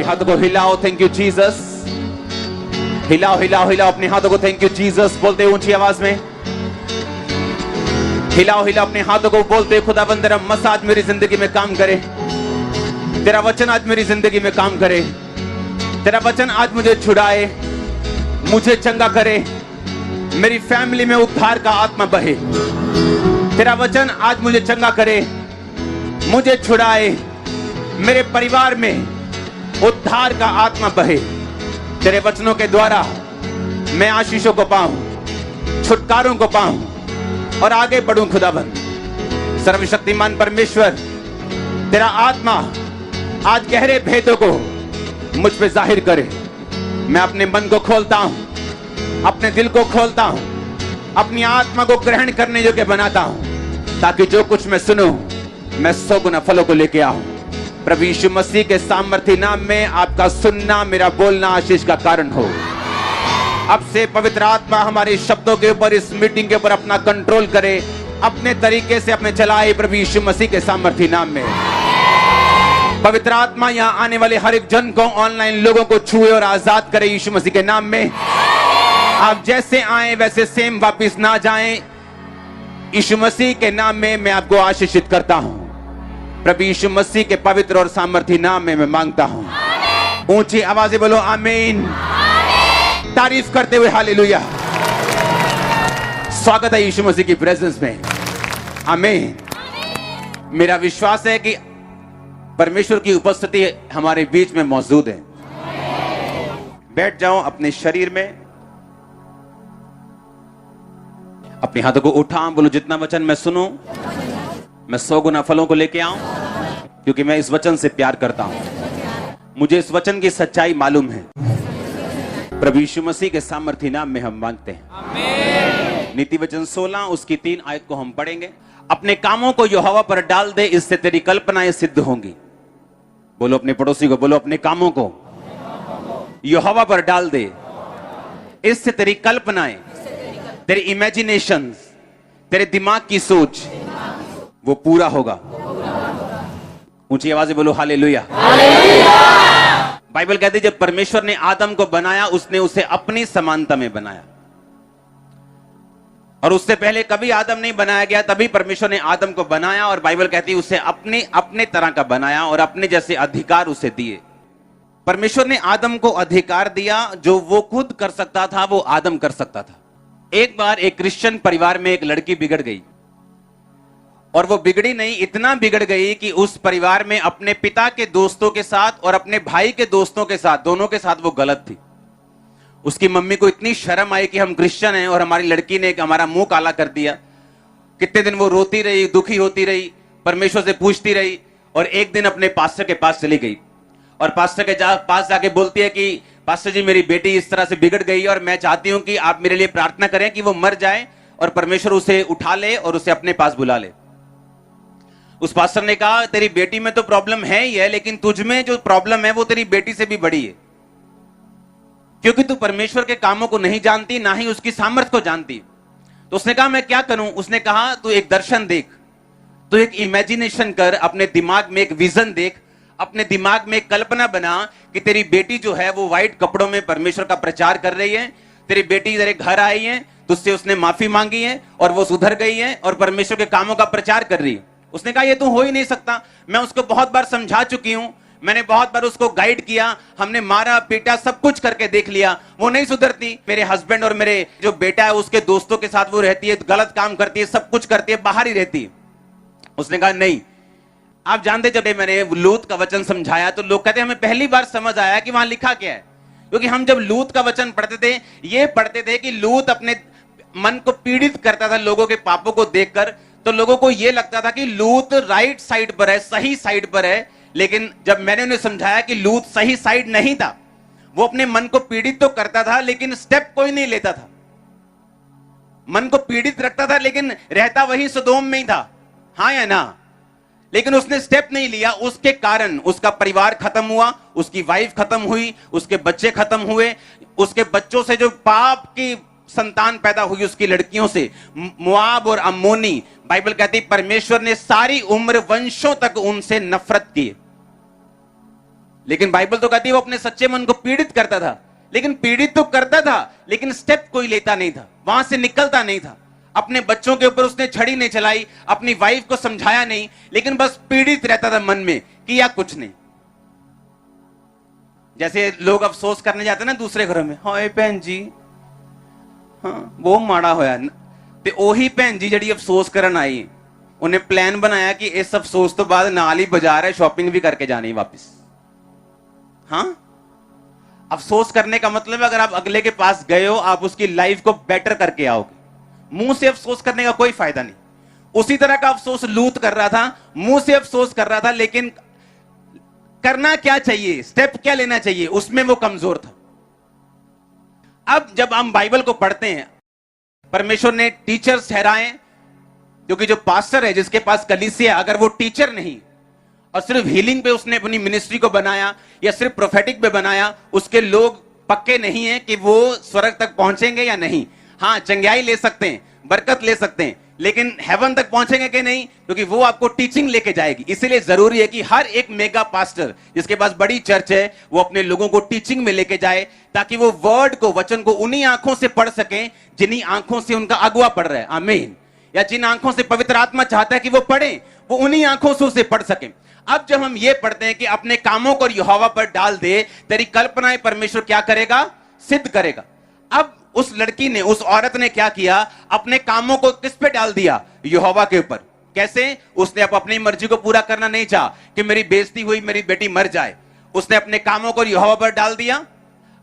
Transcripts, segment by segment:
अभी हाथों को हिलाओ, थैंक यू जीसस। हिलाओ हिलाओ हिलाओ अपने हाथों को, थैंक यू जीसस बोलते ऊंची आवाज में। हिलाओ हिलाओ अपने हाथों को, बोलते खुदावंद तेरा मसाज मेरी जिंदगी में काम करे, तेरा वचन आज मेरी जिंदगी में काम करे, तेरा वचन आज मुझे छुड़ाए, मुझे चंगा करे, मेरी फैमिली में उद्धार का आत्मा बहे। तेरा वचन आज मुझे चंगा करे, मुझे छुड़ाए, मेरे परिवार में उद्धार का आत्मा बहे। तेरे वचनों के द्वारा मैं आशीषों को पाऊं, छुटकारों को पाऊं और आगे बढ़ूं। खुदाबंद सर्वशक्तिमान परमेश्वर, तेरा आत्मा आज गहरे भेदों को मुझ पे जाहिर करे। मैं अपने मन को खोलता हूं, अपने दिल को खोलता हूं, अपनी आत्मा को ग्रहण करने योग्य बनाता हूं, ताकि जो कुछ मैं सुनूं मैं 100 गुना फलों को लेके आऊं। प्रभु यीशु मसीह के सामर्थी नाम में आपका सुनना, मेरा बोलना आशीष का कारण हो। अब से पवित्र आत्मा हमारे शब्दों के ऊपर, इस मीटिंग के ऊपर अपना कंट्रोल करे, अपने तरीके से अपने चलाए प्रभु यीशु मसीह के सामर्थी नाम में। पवित्र आत्मा यहाँ आने वाले हर एक जन को, ऑनलाइन लोगों को छुए और आजाद करे यीशु मसीह के नाम में। आप जैसे आए वैसे सेम वापिस ना जाएं। यीशु मसीह के नाम में मैं आपको आशीषित करता हूं। प्रभु यीशु मसीह के पवित्र और सामर्थी नाम में मैं मांगता हूं। ऊंची आवाजें बोलो आमीन। तारीफ करते हुए हालेलुया। स्वागत है यीशु मसीह की प्रेजेंस में। आमीन। मेरा विश्वास है कि परमेश्वर की उपस्थिति हमारे बीच में मौजूद है। बैठ जाओ अपने शरीर में, अपने हाथों को उठा, बोलो जितना वचन मैं सुनूं मैं 100 गुना फलों को लेके आऊं, क्योंकि मैं इस वचन से प्यार करता हूं। मुझे इस वचन की सच्चाई मालूम है। प्रभु यीशु मसीह के सामर्थी नाम में हम मांगते हैं। आमीन। नीति वचन 16 उसकी 3 आयत को हम पढ़ेंगे। अपने कामों को यहोवा पर डाल दे, इससे तेरी कल्पनाएं सिद्ध होंगी। बोलो अपने पड़ोसी को, बोलो अपने कामों को यहोवा पर डाल दे, इससे तेरी कल्पनाएं, तेरी इमेजिनेशंस, तेरे दिमाग की सोच वो पूरा होगा। ऊंची आवाज से बोलो हालेलुया। बाइबल कहती है जब परमेश्वर ने आदम को बनाया, उसने उसे अपनी समानता में बनाया, और उससे पहले कभी आदम नहीं बनाया गया, तभी परमेश्वर ने आदम को बनाया। और बाइबल कहती है उसे अपने तरह का बनाया और अपने जैसे अधिकार उसे दिए। परमेश्वर ने आदम को अधिकार दिया, जो वो खुद कर सकता था वो आदम कर सकता था। एक बार एक क्रिश्चियन परिवार में एक लड़की बिगड़ गई, और वो बिगड़ी नहीं, इतना बिगड़ गई कि उस परिवार में अपने पिता के दोस्तों के साथ और अपने भाई के दोस्तों के साथ, दोनों के साथ वो गलत थी। उसकी मम्मी को इतनी शर्म आई कि हम क्रिश्चियन हैं और हमारी लड़की ने हमारा मुंह काला कर दिया। कितने दिन वो रोती रही, दुखी होती रही, परमेश्वर से पूछती रही, और एक दिन अपने पास्टर के पास चली गई और पास्टर के पास जाके बोलती है कि पास्टर जी मेरी बेटी इस तरह से बिगड़ गई और मैं चाहती हूं कि आप मेरे लिए प्रार्थना करें कि वो मर जाए और परमेश्वर उसे उठा ले और उसे अपने पास बुला ले। उस पास्टर ने कहा तेरी बेटी में तो प्रॉब्लम है ही है, लेकिन तुझ में जो प्रॉब्लम है वो तेरी बेटी से भी बड़ी है, क्योंकि तू परमेश्वर के कामों को नहीं जानती, ना ही उसकी सामर्थ्य को जानती। तो उसने कहा मैं क्या करूं? उसने कहा तू एक दर्शन देख, तू एक इमेजिनेशन कर, अपने दिमाग में एक विजन देख, अपने दिमाग में एक कल्पना बना कि तेरी बेटी जो है वो व्हाइट कपड़ों में परमेश्वर का प्रचार कर रही है, तेरी बेटी तेरे घर आई है, तुझसे उसने माफी मांगी है और वो सुधर गई है और परमेश्वर के कामों का प्रचार कर रही है। उसने कहा ये तो हो ही नहीं सकता, मैं उसको बहुत बार समझा चुकी हूं, मैंने बहुत बार उसको गाइड किया, हमने मारा पीटा सब कुछ करके देख लिया, वो नहीं सुधरती। मेरे हस्बैंड और मेरे जो बेटा है उसके दोस्तों के साथ वो रहती है, गलत काम करती है, सब कुछ करती है, बाहर ही रहती है। उसने कहा नहीं। आप जानते जब मैंने लूत का वचन समझाया तो लोग कहते हमें पहली बार समझ आया कि वहां लिखा क्या है, क्योंकि हम जब लूत का वचन पढ़ते थे ये पढ़ते थे कि लूत अपने मन को पीड़ित करता था लोगों के पापों को देखकर, तो लोगों को यह लगता था कि लूत राइट साइड पर है, सही साइड पर है। लेकिन जब मैंने उन्हें समझाया कि लूत सही साइड नहीं था, वो अपने मन को पीड़ित तो करता था लेकिन स्टेप कोई नहीं लेता था। मन को पीड़ित रखता था लेकिन रहता वही सदोम में ही था, हाँ या ना? लेकिन उसने स्टेप नहीं लिया, उसके कारण उसका परिवार खत्म हुआ, उसकी वाइफ खत्म हुई, उसके बच्चे खत्म हुए, उसके बच्चों से जो पाप की संतान पैदा हुई उसकी लड़कियों से, मोआब और अम्मोनी, बाइबल कहती परमेश्वर ने सारी उम्र वंशों तक उनसे नफरत की। लेकिन बाइबल तो कहती है वो अपने सच्चे मन को पीड़ित करता था, लेकिन पीड़ित तो करता था लेकिन स्टेप कोई लेता नहीं था, वहां से निकलता नहीं था। अपने बच्चों के ऊपर उसने छड़ी नहीं चलाई, अपनी वाइफ को समझाया नहीं, लेकिन बस पीड़ित रहता था मन में, किया कुछ नहीं। जैसे लोग अफसोस करने जाते ना दूसरे घरों में, हाय भैन जी, हाँ वो माड़ा होया ते ओही भैन जी जड़ी अफसोस करन आई, उन्हें प्लान बनाया कि इस अफसोस तो बाद नाल ही बाजार है, शॉपिंग भी करके जानी वापस। हाँ, अफसोस करने का मतलब है अगर आप अगले के पास गए हो, आप उसकी लाइफ को बेटर करके आओगे। मुंह से अफसोस करने का कोई फायदा नहीं। उसी तरह का अफसोस लूत कर रहा था, मुंह से अफसोस कर रहा था, लेकिन करना क्या चाहिए, स्टेप क्या लेना चाहिए, उसमें वो कमजोर था। अब जब हम बाइबल को पढ़ते हैं, परमेश्वर ने टीचर्स ठहराए, क्योंकि जो पास्टर है जिसके पास कलीसिया, अगर वो टीचर नहीं और सिर्फ हीलिंग पे उसने अपनी मिनिस्ट्री को बनाया या सिर्फ प्रोफेटिक पे बनाया, उसके लोग पक्के नहीं है कि वो स्वर्ग तक पहुंचेंगे या नहीं। हाँ, चंगाई ले सकते हैं, बरकत ले सकते हैं, लेकिन हेवन तक पहुंचेंगे कि नहीं, क्योंकि वो आपको टीचिंग लेके जाएगी। इसीलिए जरूरी है कि हर एक मेगा पास्टर जिसके पास बड़ी चर्च है, वो अपने लोगों को टीचिंग में लेके जाए, ताकि वो वर्ड को, वचन को उन्हीं आंखों से पढ़ सकें जिन्हीं आंखों से उनका अगुआ पढ़ रहा है। आमीन। या जिन आंखों से पवित्र आत्मा चाहता है कि वो पढ़े, वो उन्हीं आंखों से उसे पढ़ सकें। अब जब हम ये पढ़ते हैं कि अपने कामों को यहोवा पर डाल दे, तेरी कल्पनाएं परमेश्वर क्या करेगा, सिद्ध करेगा। अब उस लड़की ने, उस औरत ने क्या किया, अपने कामों को किस पे डाल दिया, यहोवा के ऊपर। कैसे? उसने अपनी मर्जी को पूरा करना नहीं चाहा कि मेरी बेइज्जती हुई, मेरी बेटी मर जाए। उसने अपने कामों को यहोवा पर डाल दिया,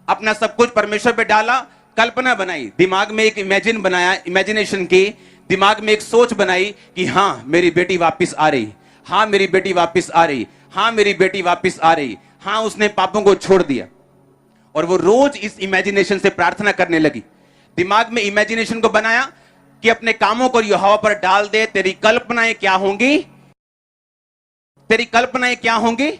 अपना सब कुछ परमेश्वर पे डाला, कल्पना बनाई, दिमाग में एक इमेजिनेशन की, दिमाग में एक सोच बनाई कि हाँ मेरी बेटी वापिस आ रही, हाँ मेरी बेटी वापिस आ रही, हाँ मेरी बेटी वापिस आ रही। हाँ, उसने पापों को छोड़ दिया और वो रोज इस इमेजिनेशन से प्रार्थना करने लगी। दिमाग में इमेजिनेशन को बनाया कि अपने कामों को यहोवा पर डाल दे, तेरी कल्पनाएं क्या होंगी, तेरी कल्पनाएं क्या होंगी।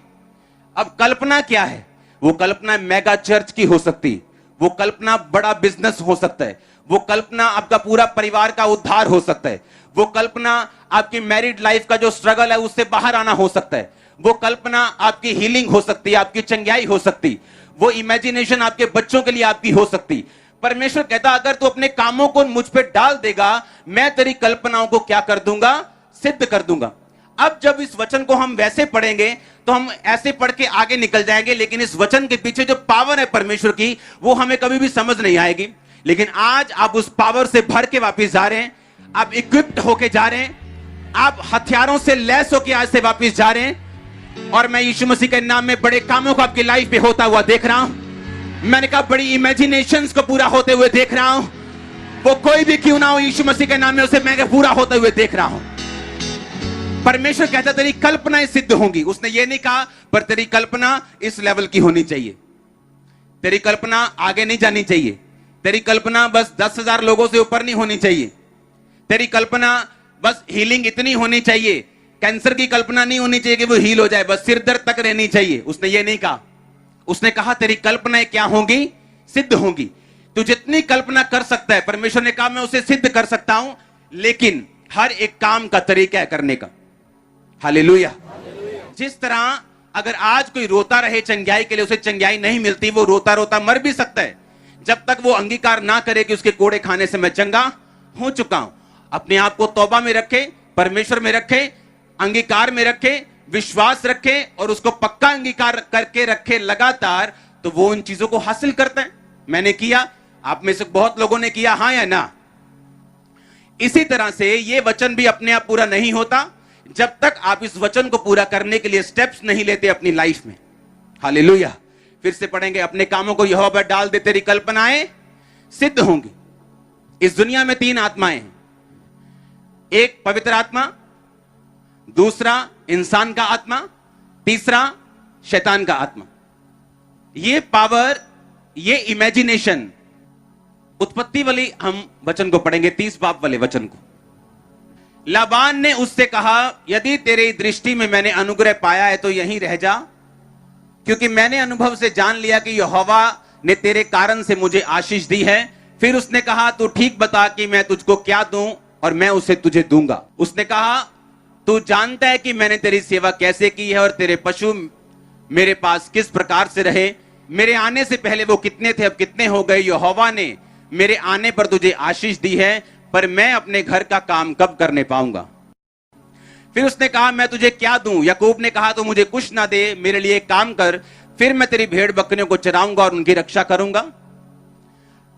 अब कल्पना क्या है? वो कल्पना मेगा चर्च की हो सकती, वो कल्पना बड़ा बिजनेस हो सकता है, वो कल्पना आपका पूरा परिवार का उद्धार हो सकता है, वो कल्पना आपकी मैरिड लाइफ का जो स्ट्रगल है उससे बाहर आना हो सकता है, वो कल्पना आपकी हीलिंग हो सकती है, आपकी चंगाई हो सकती, वो इमेजिनेशन आपके बच्चों के लिए आपकी हो सकती। परमेश्वर कहता अगर तू अपने कामों को मुझ पे डाल देगा, मैं तेरी कल्पनाओं को क्या कर दूंगा, सिद्ध कर दूंगा। अब जब इस वचन को हम वैसे पढ़ेंगे तो हम ऐसे पढ़ के आगे निकल जाएंगे, लेकिन इस वचन के पीछे जो पावर है परमेश्वर की, वो हमें कभी भी समझ नहीं आएगी। लेकिन आज आप उस पावर से भर के वापस जा रहे हैं, आप इक्विप्ड होके जा रहे हैं, आप हथियारों से लैस होके आज से वापस जा रहे हैं। और मैं यीशु मसीह के नाम में बड़े कामों को आपकी लाइफ पे होता हुआ देख रहा हूं। मैंने कहा बड़ी इमेजिनेशंस को पूरा होते हुए देख रहा हूं। वो कोई भी क्यों ना हो, यीशु मसीह के नाम में उसे मैं पूरा होते हुए देख रहा हूं। परमेश्वर कहता तेरी कल्पनाएं सिद्ध होंगी। उसने ये नहीं कहा पर तेरी कल्पना इस लेवल की होनी चाहिए, तेरी कल्पना आगे नहीं जानी चाहिए, तेरी कल्पना बस 10,000 लोगों से ऊपर नहीं होनी चाहिए, तेरी कल्पना बस हीलिंग इतनी होनी चाहिए, कैंसर की कल्पना नहीं होनी चाहिए कि वो हील हो जाए, बस सिर दर्द तक रहनी चाहिए। उसने ये नहीं कहा। उसने कहा तेरी कल्पनाएं क्या होंगी, सिद्ध होंगी। तू जितनी कल्पना कर सकता है, परमेश्वर ने कहा मैं उसे सिद्ध कर सकता हूं, लेकिन हर एक काम का तरीका है करने का। हालेलुया। जिस तरह अगर आज कोई रोता रहे चंगाई के लिए, उसे चंगाई नहीं मिलती, वो रोता रोता मर भी सकता है जब तक वो अंगीकार ना करे कि उसके कोड़े खाने से मैं चंगा हो चुका हूं। अपने आप को तौबा में रखे, परमेश्वर में रखे, अंगीकार में रखे, विश्वास रखे और उसको पक्का अंगीकार करके रखे लगातार, तो वो उन चीजों को हासिल करता है। मैंने किया, आप में से बहुत लोगों ने किया, हां या ना। इसी तरह से ये वचन भी अपने आप पूरा नहीं होता जब तक आप इस वचन को पूरा करने के लिए स्टेप्स नहीं लेते अपनी लाइफ में। हालेलुया। फिर से पढ़ेंगे, अपने कामों को यहोवा पर डाल दे, तेरी कल्पनाएं सिद्ध होंगी। इस दुनिया में 3 आत्माएं हैं, एक पवित्र आत्मा, दूसरा इंसान का आत्मा, तीसरा शैतान का आत्मा। ये पावर, ये इमेजिनेशन, उत्पत्ति वाली हम वचन को पढ़ेंगे, 30 बाब वाले वचन को। लाबान ने उससे कहा यदि तेरी दृष्टि में मैंने अनुग्रह पाया है तो यहीं रह जा, क्योंकि मैंने अनुभव से जान लिया कि यहोवा ने तेरे कारण से मुझे आशीष दी है। फिर उसने कहा तू ठीक बता कि मैं तुझको क्या दूं और मैं उसे तुझे दूंगा। उसने कहा तू जानता है कि मैंने तेरी सेवा कैसे की है और तेरे पशु मेरे पास किस प्रकार से रहे, मेरे आने से पहले वो कितने थे अब कितने हो गए। यहोवा ने मेरे आने पर तुझे आशीष दी है, पर मैं अपने घर का काम कब करने पाऊंगा। फिर उसने कहा मैं तुझे क्या दूं। याकूब ने कहा तो मुझे कुछ ना दे, मेरे लिए काम कर, फिर मैं तेरी भेड़ बकरियों को चराऊंगा और उनकी रक्षा करूंगा।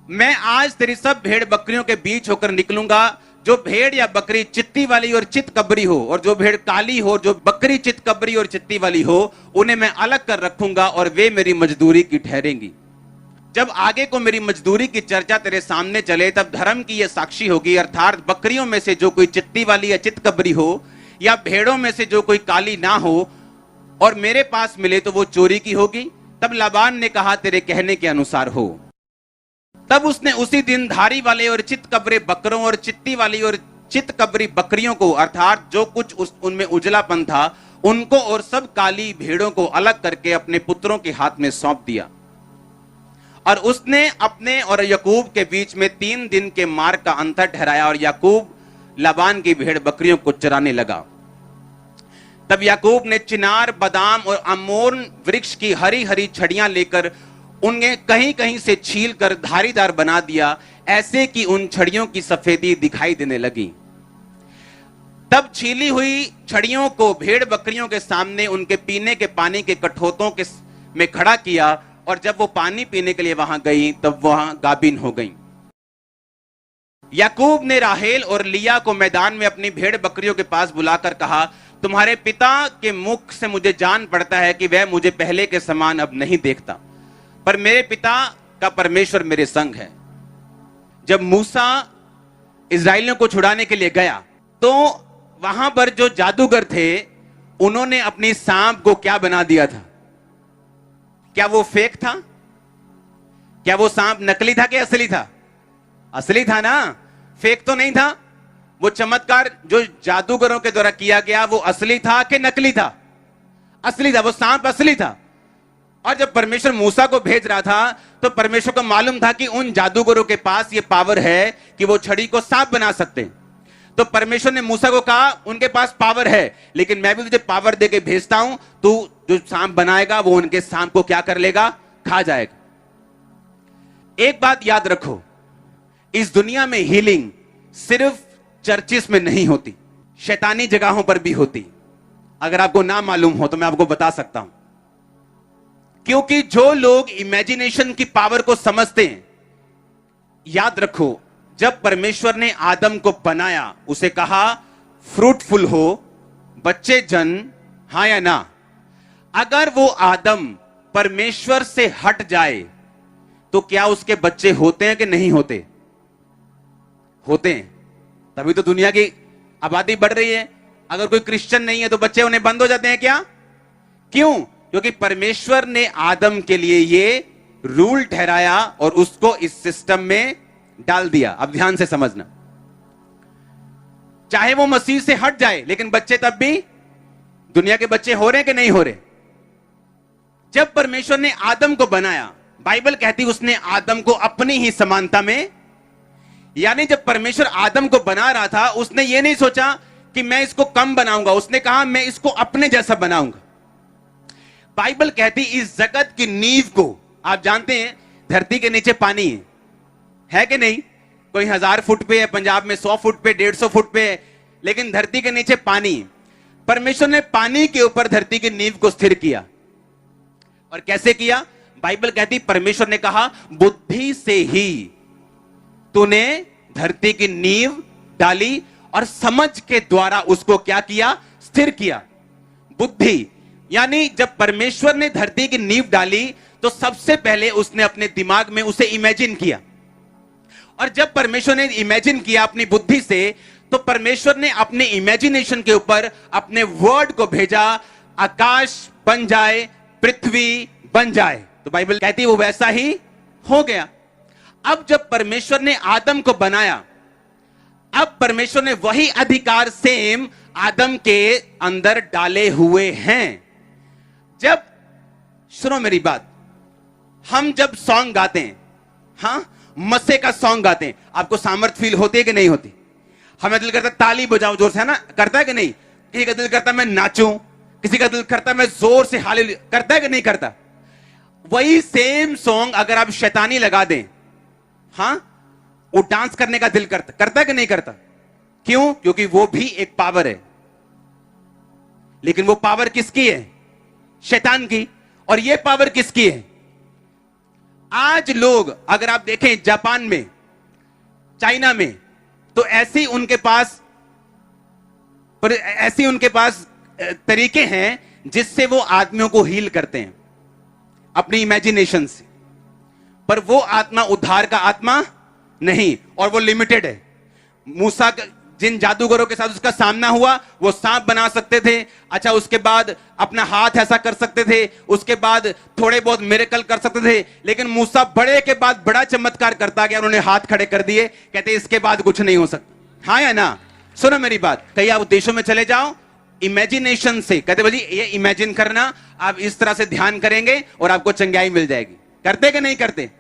मैं आज तेरी सब भेड़ बकरियों के बीच होकर निकलूंगा। जो भेड़ या बकरी चित्ती वाली और चित कबरी हो, और जो भेड़ काली हो, जो बकरी चित कबरी और चित्ती वाली हो, उन्हें मैं अलग कर रखूंगा और वे मेरी मजदूरी की ठहरेंगी। जब आगे को मेरी मजदूरी की चर्चा तेरे सामने चले, तब धर्म की यह साक्षी होगी, अर्थात बकरियों में से जो कोई चित्ती वाली या चित कबरी हो, या भेड़ों में से जो कोई काली ना हो और मेरे पास मिले तो वो चोरी की होगी। तब लाबान ने कहा तेरे कहने के अनुसार हो। तब उसने उसी दिन धारी वाले और चित कबरे बकरों और चित्ती वाली और चित कबरी बकरियों को, अर्थात जो कुछ उनमें उजलापन था, उनको और सब काली भेड़ों को अलग करके अपने पुत्रों के हाथ में सौंप दिया। और उसने अपने और याकूब के बीच में 3 दिन के मार्ग का अंतर ठहराया, और याकूब लाबान की भेड़ बकरियों को चराने लगा। तब याकूब ने चिनार, बादाम और अमोन वृक्ष की हरी हरी छड़ियां लेकर उन्हें कहीं कहीं से छील कर धारीदार बना दिया, ऐसे कि उन छड़ियों की सफेदी दिखाई देने लगी। तब छीली हुई छड़ियों को भेड़ बकरियों के सामने उनके पीने के पानी के कठोतों के में खड़ा किया, और जब वो पानी पीने के लिए वहां गई तब वहां गाभिन हो गई। याकूब ने राहेल और लिया को मैदान में अपनी भेड़ बकरियों के पास बुलाकर कहा, तुम्हारे पिता के मुख से मुझे जान पड़ता है कि वह मुझे पहले के समान अब नहीं देखता, पर मेरे पिता का परमेश्वर मेरे संग है। जब मूसा इस्राएलियों को छुड़ाने के लिए गया तो वहां पर जो जादूगर थे उन्होंने अपनी सांप को क्या बना दिया था। क्या वो फेक था? क्या वो सांप नकली था कि असली था? असली था ना, फेक तो नहीं था। वो चमत्कार जो जादूगरों के द्वारा किया गया वो असली था कि नकली था? असली था। वो सांप असली था। और जब परमेश्वर मूसा को भेज रहा था तो परमेश्वर को मालूम था कि उन जादूगरों के पास ये पावर है कि वो छड़ी को सांप बना सकते हैं। तो परमेश्वर ने मूसा को कहा उनके पास पावर है, लेकिन मैं भी तुझे पावर देके भेजता हूं, तू जो सांप बनाएगा वो उनके सांप को क्या कर लेगा? खा जाएगा। एक बात याद रखो, इस दुनिया में हीलिंग सिर्फ चर्चिस में नहीं होती, शैतानी जगहों पर भी होती। अगर आपको ना मालूम हो तो मैं आपको बता सकता हूं, क्योंकि जो लोग इमेजिनेशन की पावर को समझते हैं, याद रखो जब परमेश्वर ने आदम को बनाया उसे कहा फ्रूटफुल हो, बच्चे जन, हां या ना। अगर वो आदम परमेश्वर से हट जाए तो क्या उसके बच्चे होते हैं कि नहीं होते? होते हैं। तभी तो दुनिया की आबादी बढ़ रही है। अगर कोई क्रिश्चियन नहीं है तो बच्चे उन्हें बंद हो जाते हैं क्या? क्यों? क्योंकि परमेश्वर ने आदम के लिए ये रूल ठहराया और उसको इस सिस्टम में डाल दिया। अब ध्यान से समझना, चाहे वो मसीह से हट जाए लेकिन बच्चे तब भी दुनिया के बच्चे हो रहे हैं कि नहीं हो रहे? जब परमेश्वर ने आदम को बनाया, बाइबल कहती उसने आदम को अपनी ही समानता में, यानी जब परमेश्वर आदम को बना रहा था उसने ये नहीं सोचा कि मैं इसको कम बनाऊंगा, उसने कहा मैं इसको अपने जैसा बनाऊंगा। बाइबल कहती इस जगत की नींव को, आप जानते हैं धरती के नीचे पानी है कि नहीं? कोई 1000 फुट पे है, पंजाब में 100 फुट पे, 150 फुट पे है, लेकिन धरती के नीचे पानी। परमेश्वर ने पानी के ऊपर धरती की नींव को स्थिर किया। और कैसे किया? बाइबल कहती परमेश्वर ने कहा बुद्धि से ही तूने धरती की नींव डाली, और समझ के द्वारा उसको क्या किया? स्थिर किया। बुद्धि यानी जब परमेश्वर ने धरती की नींव डाली तो सबसे पहले उसने अपने दिमाग में उसे इमेजिन किया, और जब परमेश्वर ने इमेजिन किया अपनी बुद्धि से, तो परमेश्वर ने अपने इमेजिनेशन के ऊपर अपने वर्ड को भेजा, आकाश बन जाए, पृथ्वी बन जाए। तो बाइबल कहती है वो वैसा ही हो गया। अब जब परमेश्वर ने आदम को बनाया, अब परमेश्वर ने वही अधिकार सेम आदम के अंदर डाले हुए हैं। जब, सुनो मेरी बात, हम जब सॉन्ग गाते हैं, हां मस्से का सॉन्ग गाते हैं, आपको सामर्थ फील होती है कि नहीं होती? हमें दिल करता ताली बजाऊं जोर से, है ना? करता है कि नहीं? एक दिल करता मैं नाचूं, किसी का दिल करता है मैं जोर से हालेलुया, करता है कि नहीं करता? वही सेम सॉन्ग अगर आप शैतानी लगा दें, हां, वो डांस करने का दिल करता है कि नहीं करता? क्यों? क्योंकि वो भी एक पावर है। लेकिन वो पावर किसकी है? शैतान की। और ये पावर किसकी है? आज लोग अगर आप देखें जापान में, चाइना में, तो ऐसी उनके पास तरीके हैं जिससे वो आदमियों को हील करते हैं अपनी इमेजिनेशन से। पर वो आत्मा उद्धार का आत्मा नहीं, और वो लिमिटेड है। मूसा जिन जादूगरों के साथ उसका सामना हुआ, वो सांप बना सकते थे, अच्छा उसके बाद अपना हाथ ऐसा कर सकते थे, उसके बाद थोड़े बहुत मिरेकल कर सकते थे, लेकिन मूसा बड़े के बाद बड़ा चमत्कार करता गया, उन्होंने हाथ खड़े कर दिए, कहते इसके बाद कुछ नहीं हो सकता। हाँ या ना? सुनो मेरी बात, कहीं आप देशों में चले जाओ, इमेजिनेशन से कहते भाई ये इमेजिन करना, आप इस तरह से ध्यान करेंगे और आपको चंगाई मिल जाएगी। करते कि नहीं करते?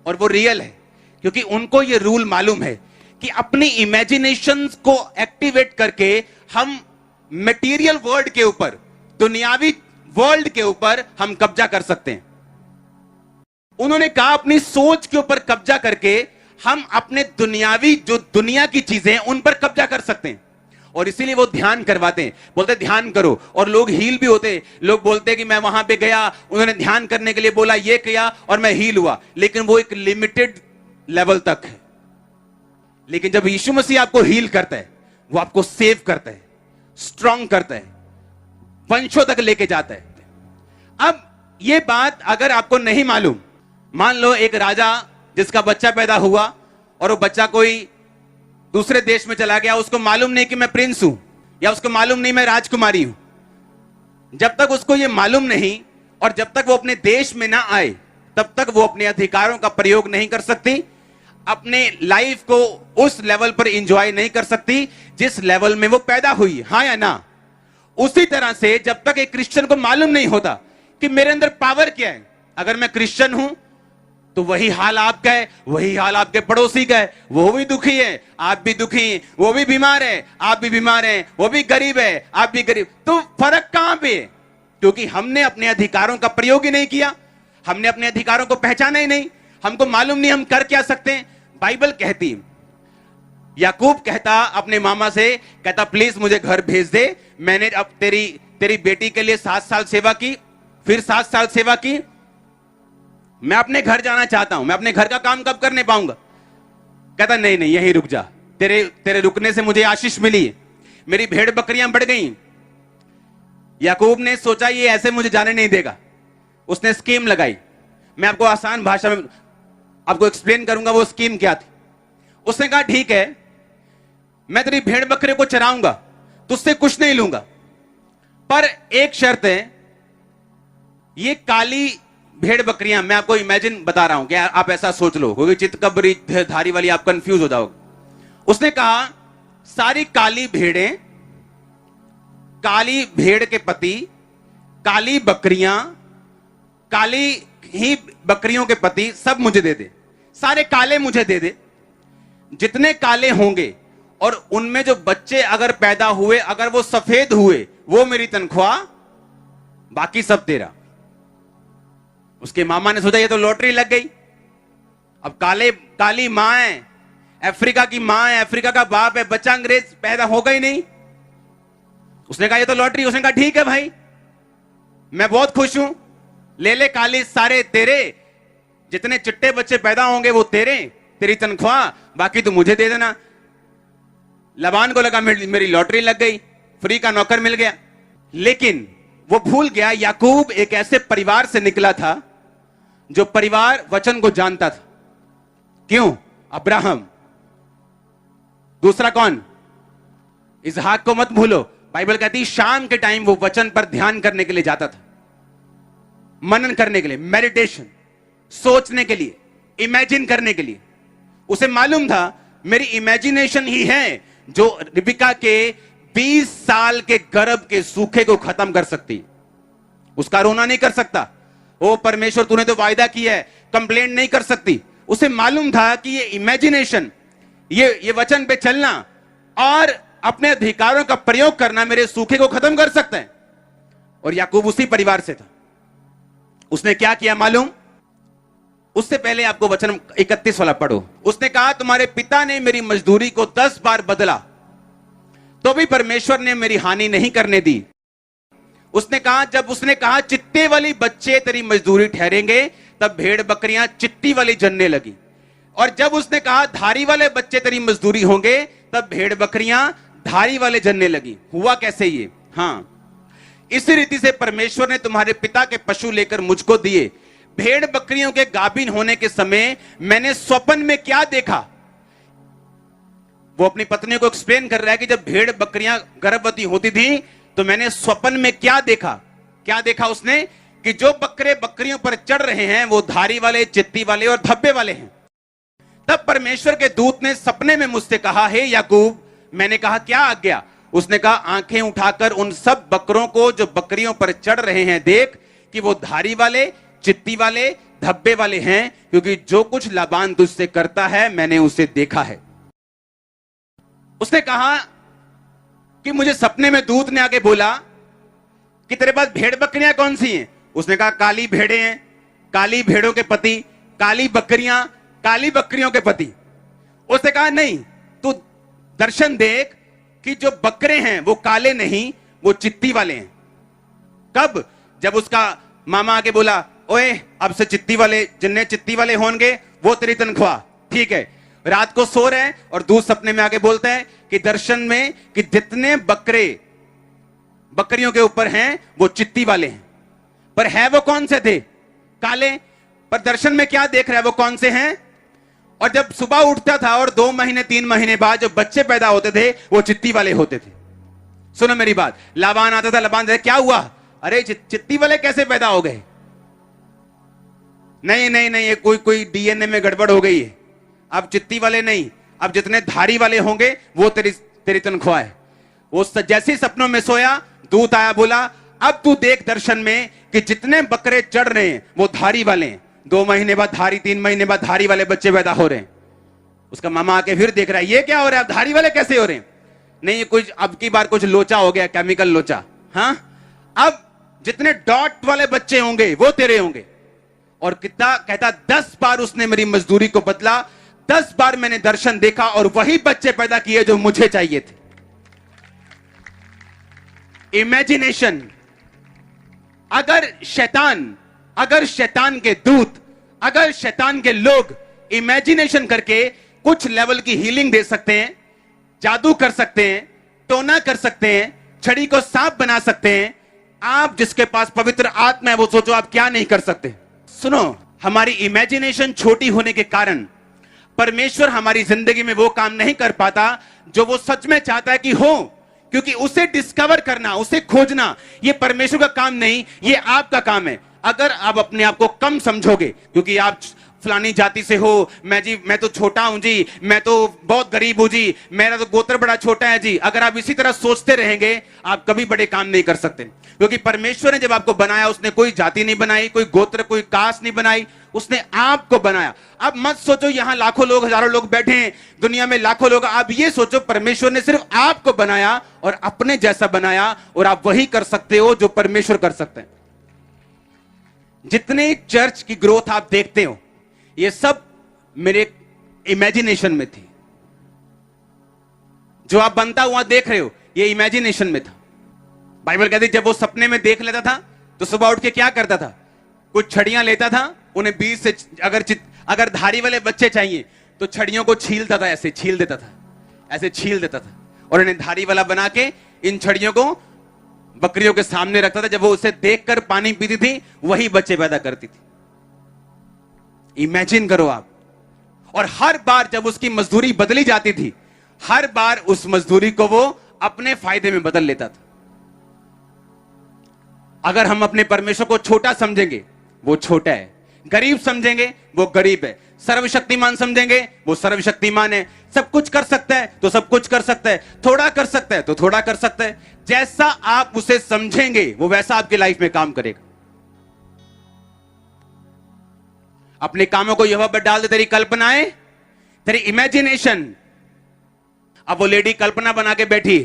और वो रियल है, क्योंकि उनको ये रूल मालूम है कि अपनी इमेजिनेशन को एक्टिवेट करके हम मटेरियल वर्ल्ड के ऊपर, दुनियावी वर्ल्ड के ऊपर हम कब्जा कर सकते हैं। उन्होंने कहा अपनी सोच के ऊपर कब्जा करके हम अपने दुनियावी जो दुनिया की चीजें हैं उन पर कब्जा कर सकते हैं। और इसीलिए वो ध्यान करवाते हैं, बोलते ध्यान करो, और लोग हील भी होते। लोग बोलते हैं कि मैं वहां पे गया, उन्होंने ध्यान करने के लिए बोला, ये किया और मैं हील हुआ, लेकिन वो एक लिमिटेड लेवल तक है। लेकिन जब यीशु मसीह आपको हील करता है, वो आपको सेव करता है, स्ट्रांग करता है, वंशों तक लेके जाता है। अब ये बात अगर आपको नहीं मालूम, मान लो एक राजा जिसका बच्चा पैदा हुआ और वो बच्चा कोई दूसरे देश में चला गया, उसको मालूम नहीं कि मैं प्रिंस हूं, या उसको मालूम नहीं मैं राजकुमारी हूं। जब तक उसको ये मालूम नहीं और जब तक वो अपने देश में ना आए, तब तक वो अपने अधिकारों का प्रयोग नहीं कर सकती, अपने लाइफ को उस लेवल पर एंजॉय नहीं कर सकती जिस लेवल में वो पैदा हुई। हाँ या ना? उसी तरह से जब तक एक क्रिश्चियन को मालूम नहीं होता कि मेरे अंदर पावर क्या है, अगर मैं क्रिश्चियन हूं तो वही हाल आपका है, वही हाल आपके पड़ोसी का है, वो भी दुखी है, आप भी दुखी हैं, वो भी बीमार है, आप भी बीमार हैं, वो भी गरीब है, आप भी गरीब। तो फर्क कहां पे है? क्योंकि हमने अपने अधिकारों का प्रयोग ही नहीं किया, हमने अपने अधिकारों को पहचाना ही नहीं, हमको मालूम नहीं हम कर क्या सकते हैं। बाइबल कहती, याकूब कहता अपने मामा से, कहता प्लीज मुझे घर भेज दे, मैंने अब तेरी बेटी के लिए 7 साल सेवा की, फिर 7 साल सेवा की, मैं अपने घर जाना चाहता हूं, मैं अपने घर का काम कब करने पाऊंगा? कहता नहीं नहीं यहीं रुक जा, तेरे रुकने से मुझे आशीष मिली, मेरी भेड़ बकरियां बढ़ गई। याकूब ने सोचा ये ऐसे मुझे जाने नहीं देगा, उसने स्कीम लगाई। मैं आपको आसान भाषा में आपको एक्सप्लेन करूंगा वो स्कीम क्या थी। उसने कहा ठीक है, मैं तेरी भेड़ बकरे को चराऊंगा, तुझसे कुछ नहीं लूंगा, पर एक शर्त है, ये काली भेड़ बकरियां, मैं आपको इमेजिन बता रहा हूं कि आप ऐसा सोच लो, क्योंकि चितकबरी धारी वाली आप कंफ्यूज हो जाओगे। उसने कहा सारी काली भेड़ें, काली भेड़ के पति, काली बकरियां, काली ही बकरियों के पति सब मुझे दे दे, सारे काले मुझे दे दे। जितने काले होंगे और उनमें जो बच्चे अगर पैदा हुए, अगर वो सफेद हुए, वो मेरी तनख्वाह, बाकी सब तेरा। उसके मामा ने सोचा ये तो लॉटरी लग गई। अब काली मां है, अफ्रीका की मां है, अफ्रीका का बाप है, बच्चा अंग्रेज पैदा होगा ही नहीं। उसने कहा ये तो लॉटरी। उसने कहा ठीक है भाई, मैं बहुत खुश हूं, ले ले काली सारे तेरे, जितने चिट्टे बच्चे पैदा होंगे वो तेरे, तेरी तनख्वाह, बाकी तो मुझे दे देना। लबान को लगा मेरी लॉटरी लग गई, फ्री का नौकर मिल गया। लेकिन वो भूल गया याकूब एक ऐसे परिवार से निकला था जो परिवार वचन को जानता था। क्यों? अब्राहम। दूसरा कौन? इसहाक को मत भूलो। बाइबल कहती है शाम के टाइम वो वचन पर ध्यान करने के लिए जाता था, मनन करने के लिए, मेडिटेशन, सोचने के लिए, इमेजिन करने के लिए। उसे मालूम था मेरी इमेजिनेशन ही है जो रिबिका के 20 साल के गर्भ के सूखे को खत्म कर सकती। उसका रोना नहीं कर सकता। ओ परमेश्वर तूने तो वायदा किया है, कंप्लेंट नहीं कर सकती। उसे मालूम था कि ये इमेजिनेशन, ये वचन पे चलना और अपने अधिकारों का प्रयोग करना मेरे सूखे को खत्म कर सकता है। और याकूब उसी परिवार से था। उसने क्या किया मालूम? उससे पहले आपको वचन 31 वाला पढ़ो। उसने कहा तुम्हारे पिता ने मेरी मजदूरी को 10 बार बदला तो भी परमेश्वर ने मेरी हानि नहीं करने दी। उसने कहा चित्ते वाली बच्चे तेरी मजदूरी ठहरेंगे, तब भेड़ बकरियां चित्ती वाली जनने लगी। और जब उसने कहा धारी वाले बच्चे तेरी मजदूरी होंगे, तब भेड़ बकरियां धारी वाले जनने लगी। हुआ कैसे ये? हाँ, इसी रीति से परमेश्वर ने तुम्हारे पिता के पशु लेकर मुझको दिए। भेड़ बकरियों के गाभिन होने के समय मैंने स्वप्न में क्या देखा? वो अपनी पत्नी को एक्सप्लेन कर रहा है कि जब भेड़ बकरियां गर्भवती होती थी तो मैंने स्वप्न में क्या देखा। क्या देखा उसने? कि जो बकरे बकरियों पर चढ़ रहे हैं वो धारी वाले, चित्ती वाले और धब्बे वाले हैं। तब परमेश्वर के दूत ने सपने में मुझसे कहा, हे याकूब। मैंने कहा क्या आज्ञा? उसने कहा आंखें उठाकर उन सब बकरों को जो बकरियों पर चढ़ रहे हैं देख कि वो धारी वाले, चित्ती वाले, धब्बे वाले हैं, क्योंकि जो कुछ लाबान तुझसे करता है मैंने उसे देखा है। उसने कहा कि मुझे सपने में दूत ने आके बोला कि तेरे पास भेड़ बकरियां कौन सी हैं? उसने कहा काली भेड़ें हैं, काली भेड़ों के पति, काली बकरियां, काली बकरियों के पति। उसने कहा नहीं, तू दर्शन देख कि जो बकरे हैं वो काले नहीं, वो चित्ती वाले हैं। कब? जब उसका मामा आके बोला ओए अब से चित्ती वाले, जिन्ने चित्ती वाले होंगे वो तेरी तनख्वाह। ठीक है, रात को सो रहे हैं और दूध सपने में आके बोलते हैं कि दर्शन में कि जितने बकरे बकरियों के ऊपर हैं वो चित्ती वाले हैं। पर है वो कौन से थे? काले। पर दर्शन में क्या देख रहा है? वो कौन से हैं? और जब सुबह उठता था और 2 महीने 3 महीने बाद जो बच्चे पैदा होते थे वो चित्ती वाले होते थे। सुनो मेरी बात, लाबान आता था, लाबान क्या हुआ? अरे चित्ती वाले कैसे पैदा हो गए? नहीं नहीं नहीं, ये कोई डीएनए में गड़बड़ हो गई है। अब चित्ती वाले नहीं, अब जितने धारी वाले होंगे वो तेरी तनख्वाह है। वो जैसे ही सपनों में सोया, दूत आया, बोला अब तू देख दर्शन में कि जितने बकरे चढ़ रहे हैं वो धारी वाले हैं। 2 महीने बाद धारी, 3 महीने बाद धारी वाले बच्चे पैदा हो रहे हैं। उसका मामा आके फिर देख रहा है ये क्या हो रहा है, अब धारी वाले कैसे हो रहे हैं? नहीं, ये कुछ अब की बार कुछ लोचा हो गया, केमिकल लोचा। हाँ, अब जितने डॉट वाले बच्चे होंगे वो तेरे होंगे। और कितना कहता 10 बार उसने मेरी मजदूरी को बदला, 10 बार मैंने दर्शन देखा और वही बच्चे पैदा किए जो मुझे चाहिए थे। इमेजिनेशन। अगर शैतान के दूत, अगर शैतान के लोग इमेजिनेशन करके कुछ लेवल की हीलिंग दे सकते हैं, जादू कर सकते हैं, टोना कर सकते हैं, छड़ी को सांप बना सकते हैं, आप जिसके पास पवित्र आत्मा है वो सोचो आप क्या नहीं कर सकते। सुनो, हमारी इमेजिनेशन छोटी होने के कारण परमेश्वर हमारी जिंदगी में वो काम नहीं कर पाता जो वो सच में चाहता है कि हो, क्योंकि उसे डिस्कवर करना, उसे खोजना ये परमेश्वर का काम नहीं, ये आपका काम है। अगर आप अपने आप को कम समझोगे क्योंकि आप फलानी जाति से हो, मैं तो छोटा हूं जी, मैं तो बहुत गरीब हूं जी, मेरा तो गोत्र बड़ा छोटा है जी, अगर आप इसी तरह सोचते रहेंगे आप कभी बड़े काम नहीं कर सकते। क्योंकि परमेश्वर ने जब आपको बनाया उसने कोई जाति नहीं बनाई, कोई गोत्र, कोई कास्ट नहीं बनाई, उसने आपको बनाया। अब मत सोचो यहां लाखों लोग, हजारों लोग बैठे हैं, दुनिया में लाखों लोग, आप ये सोचो परमेश्वर ने सिर्फ आपको बनाया और अपने जैसा बनाया, और आप वही कर सकते हो जो परमेश्वर कर सकते हैं। जितने चर्च की ग्रोथ आप देखते हो ये सब मेरे इमेजिनेशन में थी। जो आप बनता हुआ देख रहे हो ये इमेजिनेशन में था। बाइबल कहती जब वो सपने में देख लेता था तो सुबह उठ के क्या करता था, कुछ छड़ियां लेता था, उन्हें बीच से अगर धारी वाले बच्चे चाहिए तो छड़ियों को छीलता था, ऐसे छील देता था, ऐसे छील देता था, और इन्हें धारी वाला बना के इन छड़ियों को बकरियों के सामने रखता था। जब वो उसे देखकर पानी पीती थी वही बच्चे पैदा करती थी। इमेजिन करो आप। और हर बार जब उसकी मजदूरी बदली जाती थी, हर बार उस मजदूरी को वो अपने फायदे में बदल लेता था। अगर हम अपने परमेश्वर को छोटा समझेंगे वो छोटा है, गरीब समझेंगे वो गरीब है, सर्वशक्तिमान समझेंगे वो सर्वशक्तिमान है, सब कुछ कर सकता है तो सब कुछ कर सकता है, थोड़ा कर सकता है तो थोड़ा कर सकता है। जैसा आप उसे समझेंगे वो वैसा आपकी लाइफ में काम करेगा। अपने कामों को यहोवा पर डाल दे, तेरी कल्पनाएं, तेरी इमेजिनेशन। अब वो लेडी कल्पना बना के बैठी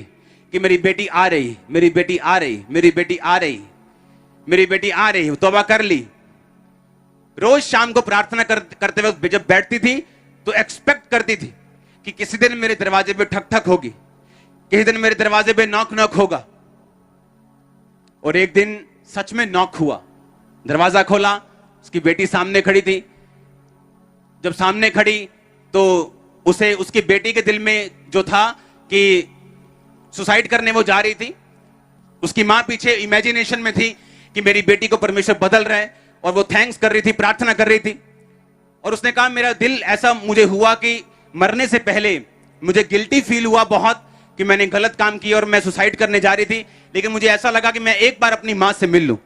कि मेरी बेटी आ रही, मेरी बेटी आ रही, मेरी बेटी आ रही, मेरी बेटी आ रही है, तौबा कर ली। रोज शाम को प्रार्थना करते वक्त जब बैठती थी तो एक्सपेक्ट करती थी कि किसी दिन मेरे दरवाजे पे ठक ठक होगी, किसी दिन मेरे दरवाजे पे नॉक नॉक होगा। और एक दिन सच में नॉक हुआ। दरवाजा खोला, उसकी बेटी सामने खड़ी थी। जब सामने खड़ी तो उसे, उसकी बेटी के दिल में जो था कि सुसाइड करने वो जा रही थी। उसकी मां पीछे इमेजिनेशन में थी कि मेरी बेटी को परमेश्वर बदल रहा है, और वो थैंक्स कर रही थी, प्रार्थना कर रही थी। और उसने कहा मेरा दिल ऐसा मुझे हुआ कि मरने से पहले मुझे गिल्टी फील हुआ बहुत कि मैंने गलत काम किया और मैं सुसाइड करने जा रही थी, लेकिन मुझे ऐसा लगा कि मैं एक बार अपनी मां से मिल लूं।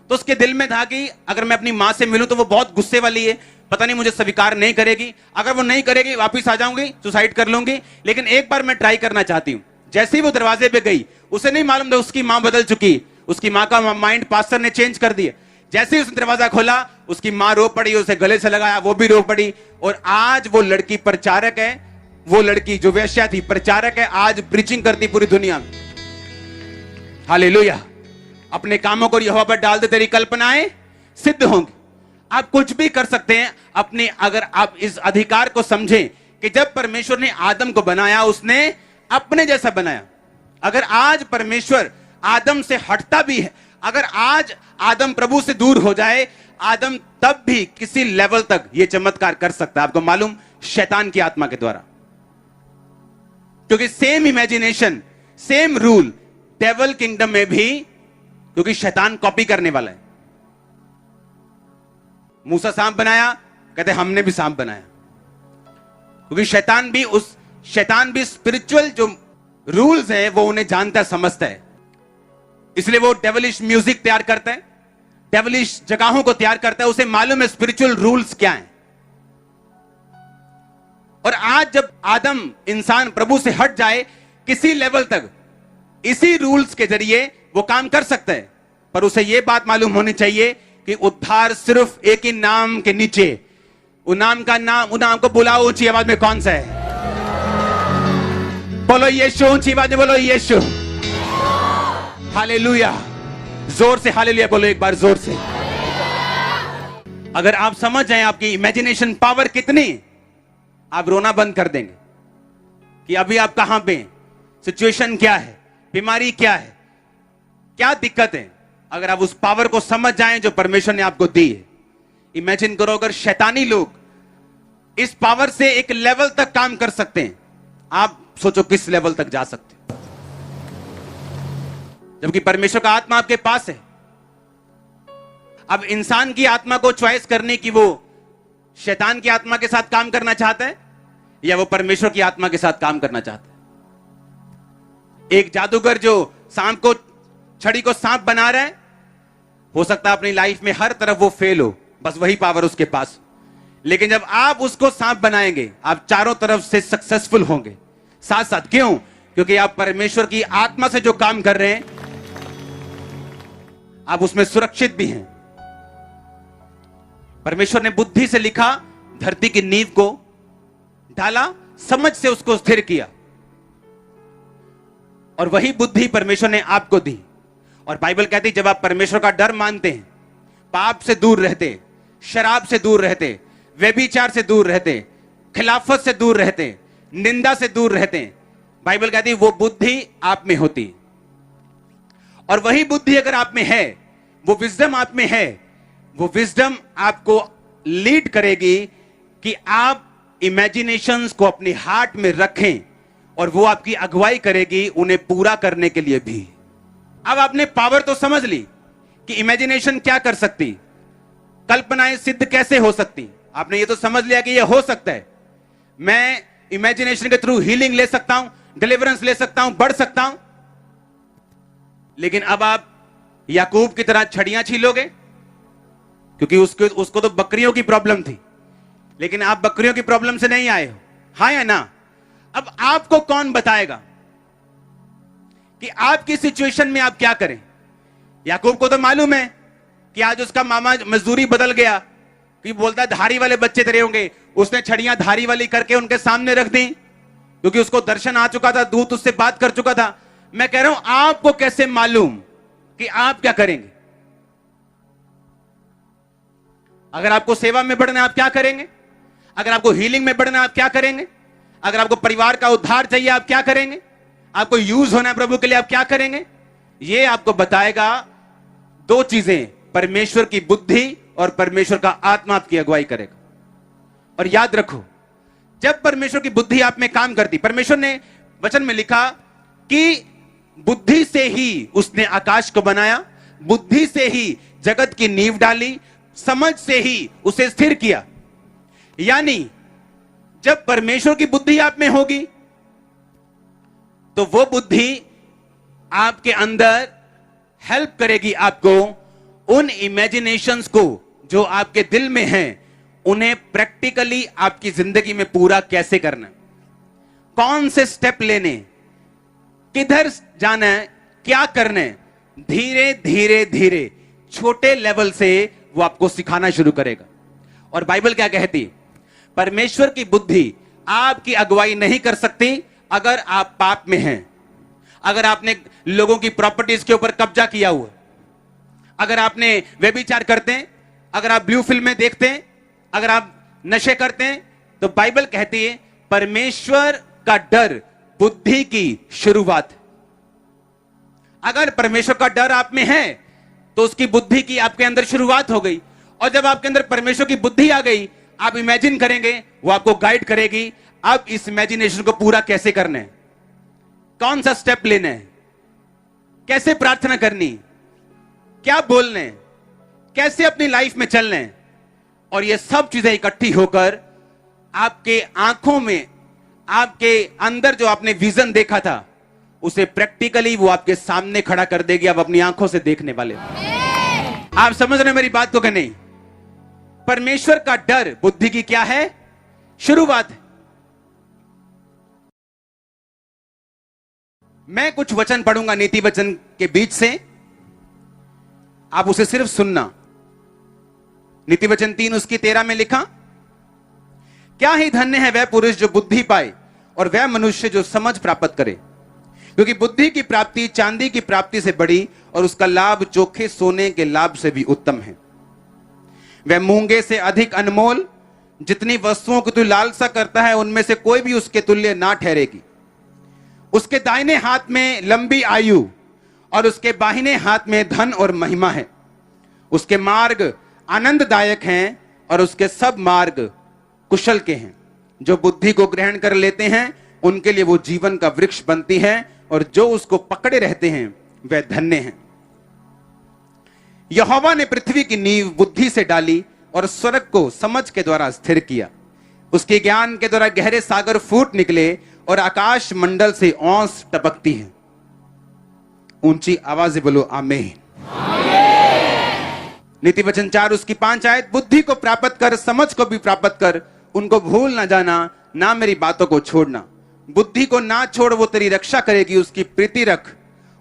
तो उसके दिल में था कि अगर मैं अपनी मां से मिलूं तो वो बहुत गुस्से वाली है, पता नहीं मुझे स्वीकार नहीं करेगी, अगर वो नहीं करेगी वापिस आ जाऊंगी, सुसाइड कर लूंगी, लेकिन एक बार मैं ट्राई करना चाहती हूं। जैसे ही वो दरवाजे पे गई, उसे नहीं मालूम था उसकी मां बदल चुकी, उसकी मां का माइंड पास्टर ने चेंज कर दिया। जैसे ही उसने दरवाजा खोला, उसकी मां रो पड़ी, उसे गले से लगाया, वो भी रो पड़ी। और आज वो लड़की प्रचारक है, वो लड़की जो वेश्या थी प्रचारक है, आज प्रीचिंग करती पूरी दुनिया में। हालेलुया। अपने कामों को यहोवा पर डाल दे, तेरी कल्पनाएं सिद्ध होंगी। आप कुछ भी कर सकते हैं अपने, अगर आप इस अधिकार को समझें कि जब परमेश्वर ने आदम को बनाया उसने अपने जैसा बनाया। अगर आज परमेश्वर आदम से हटता भी है, अगर आज आदम प्रभु से दूर हो जाए, आदम तब भी किसी लेवल तक यह चमत्कार कर सकता है। आपको मालूम, शैतान की आत्मा के द्वारा, क्योंकि same imagination, same rule devil kingdom में भी, क्योंकि शैतान कॉपी करने वाला है। मूसा सांप बनाया, कहते हमने भी सांप बनाया, क्योंकि शैतान भी स्पिरिचुअल जो रूल्स है वो उन्हें जानता है, समझता है। इसलिए वो डेविलिश म्यूजिक तैयार करता है, डेविलिश जगहों को तैयार करता है, उसे मालूम है स्पिरिचुअल रूल्स क्या हैं। और आज जब आदम इंसान प्रभु से हट जाए किसी लेवल तक, इसी रूल्स के जरिए वो काम कर सकता है, पर उसे यह बात मालूम होनी चाहिए कि उद्धार सिर्फ एक ही नाम के नीचे, उस नाम को बुलाओ ऊंची आवाज में, कौन सा है? बोलो यीशु, ऊंची आवाज में बोलो यीशु। हालेलुया। जोर से हालेलुया बोलो एक बार, जोर से। अगर आप समझ जाएं आपकी इमेजिनेशन पावर कितनी, आप रोना बंद कर देंगे कि अभी आप कहां पे, सिचुएशन क्या है, बीमारी क्या है, क्या दिक्कत है। अगर आप उस पावर को समझ जाएं जो परमेश्वर ने आपको दी है। इमेजिन करो अगर शैतानी लोग इस पावर से एक लेवल तक काम कर सकते हैं, आप सोचो किस लेवल तक जा सकते हैं, जबकि परमेश्वर का आत्मा आपके पास है। अब इंसान की आत्मा को चॉइस करने की, वो शैतान की आत्मा के साथ काम करना चाहता है या वो परमेश्वर की आत्मा के साथ काम करना चाहता है। एक जादूगर जो सांप को, छड़ी को सांप बना रहा है, हो सकता है अपनी लाइफ में हर तरफ वो फेल हो, बस वही पावर उसके पास। लेकिन जब आप उसको सांप बनाएंगे, आप चारों तरफ से सक्सेसफुल होंगे साथ साथ। क्यों? क्योंकि आप परमेश्वर की आत्मा से जो काम कर रहे हैं, आप उसमें सुरक्षित भी हैं। परमेश्वर ने बुद्धि से लिखा, धरती की नींव को डाला, समझ से उसको स्थिर किया, और वही बुद्धि परमेश्वर ने आपको दी। और बाइबल कहती है जब आप परमेश्वर का डर मानते हैं, पाप से दूर रहते, शराब से दूर रहते, व्यभिचार से दूर रहते, खिलाफत से दूर रहते, निंदा से दूर रहते, बाइबल कहती है वो बुद्धि आप में होती। और वही बुद्धि अगर आप में है, वो विजडम आप में है, वो विजडम आपको लीड करेगी कि आप इमेजिनेशंस को अपने हार्ट में रखें, और वो आपकी अगुवाई करेगी उन्हें पूरा करने के लिए भी। अब आपने पावर तो समझ ली कि इमेजिनेशन क्या कर सकती, कल्पनाएं सिद्ध कैसे हो सकती। आपने ये तो समझ लिया कि ये हो सकता है, मैं इमेजिनेशन के थ्रू हीलिंग ले सकता हूं, डिलीवरेंस ले सकता हूं, बढ़ सकता हूं। लेकिन अब आप याकूब की तरह छड़ियां छीलोगे, क्योंकि उसको तो बकरियों की प्रॉब्लम थी, लेकिन आप बकरियों की प्रॉब्लम से नहीं आए हो, हाँ या ना? अब आपको कौन बताएगा कि आपकी सिचुएशन में आप क्या करें? याकूब को तो मालूम है कि आज उसका मामा मजदूरी बदल गया, कि बोलता धारी वाले बच्चे तेरे होंगे, उसने छड़ियां धारी वाली करके उनके सामने रख दी, क्योंकि उसको दर्शन आ चुका था, दूत उससे बात कर चुका था। मैं कह रहा हूं आपको कैसे मालूम कि आप क्या करेंगे? अगर आपको सेवा में बढ़ना है आप क्या करेंगे? अगर आपको हीलिंग में बढ़ना है आप क्या करेंगे? अगर आपको परिवार का उद्धार चाहिए आप क्या करेंगे? आपको यूज होना है प्रभु के लिए आप क्या करेंगे? ये आपको बताएगा दो चीजें, परमेश्वर की बुद्धि और परमेश्वर का आत्मा आपकी अगुवाई करेगा। और याद रखो, जब परमेश्वर की बुद्धि आप में काम करती, परमेश्वर ने वचन में लिखा कि बुद्धि से ही उसने आकाश को बनाया, बुद्धि से ही जगत की नींव डाली, समझ से ही उसे स्थिर किया। यानी जब परमेश्वर की बुद्धि आप में होगी तो वो बुद्धि आपके अंदर हेल्प करेगी आपको उन इमेजिनेशंस को जो आपके दिल में हैं उन्हें प्रैक्टिकली आपकी जिंदगी में पूरा कैसे करना है, कौन से स्टेप लेने, किधर जाना है, क्या करना है। धीरे धीरे धीरे छोटे लेवल से वो आपको सिखाना शुरू करेगा। और बाइबल क्या कहती? परमेश्वर की बुद्धि आपकी अगुवाई नहीं कर सकती अगर आप पाप में हैं, अगर आपने लोगों की प्रॉपर्टीज के ऊपर कब्जा किया हुआ, अगर आपने व्यभिचार करते हैं, अगर आप ब्लू फिल्में देखते हैं, अगर आप नशे करते हैं, तो बाइबल कहती है परमेश्वर का डर बुद्धि की शुरुआत है। अगर परमेश्वर का डर आप में है तो उसकी बुद्धि की आपके अंदर शुरुआत हो गई। और जब आपके अंदर परमेश्वर की बुद्धि आ गई, आप इमेजिन करेंगे, वो आपको गाइड करेगी अब इस इमेजिनेशन को पूरा कैसे करना है, कौन सा स्टेप लेना है, कैसे प्रार्थना करनी, क्या बोलना है, कैसे अपनी लाइफ में चलना है। और ये सब चीजें इकट्ठी होकर आपके आंखों में, आपके अंदर जो आपने विजन देखा था उसे प्रैक्टिकली वो आपके सामने खड़ा कर देगी। आप अपनी आंखों से देखने वाले। आप समझ रहे हैं मेरी बात को कि नहीं? परमेश्वर का डर बुद्धि की क्या है? शुरुआत है। मैं कुछ वचन पढ़ूंगा नीति वचन के बीच से, आप उसे सिर्फ सुनना। नीति वचन 3 उसकी 13 में लिखा, क्या ही धन्य है वह पुरुष जो बुद्धि पाए और वह मनुष्य जो समझ प्राप्त करे, क्योंकि बुद्धि की प्राप्ति चांदी की प्राप्ति से बड़ी और उसका लाभ चोखे सोने के लाभ से भी उत्तम है। वह मूंगे से अधिक अनमोल, जितनी वस्तुओं की तू लालसा करता है उनमें से कोई भी उसके तुल्य ना ठहरेगी। उसके दाहिने हाथ में लंबी आयु और उसके बाहिने हाथ में धन और महिमा है। उसके मार्ग आनंददायक हैं और उसके सब मार्ग कुशल के हैं। जो बुद्धि को ग्रहण कर लेते हैं उनके लिए वो जीवन का वृक्ष बनती है और जो उसको पकड़े रहते हैं वह धन्य हैं। यहोवा ने पृथ्वी की नींव बुद्धि से डाली और स्वर्ग को समझ के द्वारा स्थिर किया। उसके ज्ञान के द्वारा गहरे सागर फूट निकले और आकाश मंडल से औंस टपकती है। ऊंची आवाज से बोलो आमीन। नीति वचन 4 उसकी 5 आयत, बुद्धि को प्राप्त कर, समझ को भी प्राप्त कर, उनको भूल ना जाना, ना मेरी बातों को छोड़ना। बुद्धि को ना छोड़, वो तेरी रक्षा करेगी। उसकी प्रीति रख,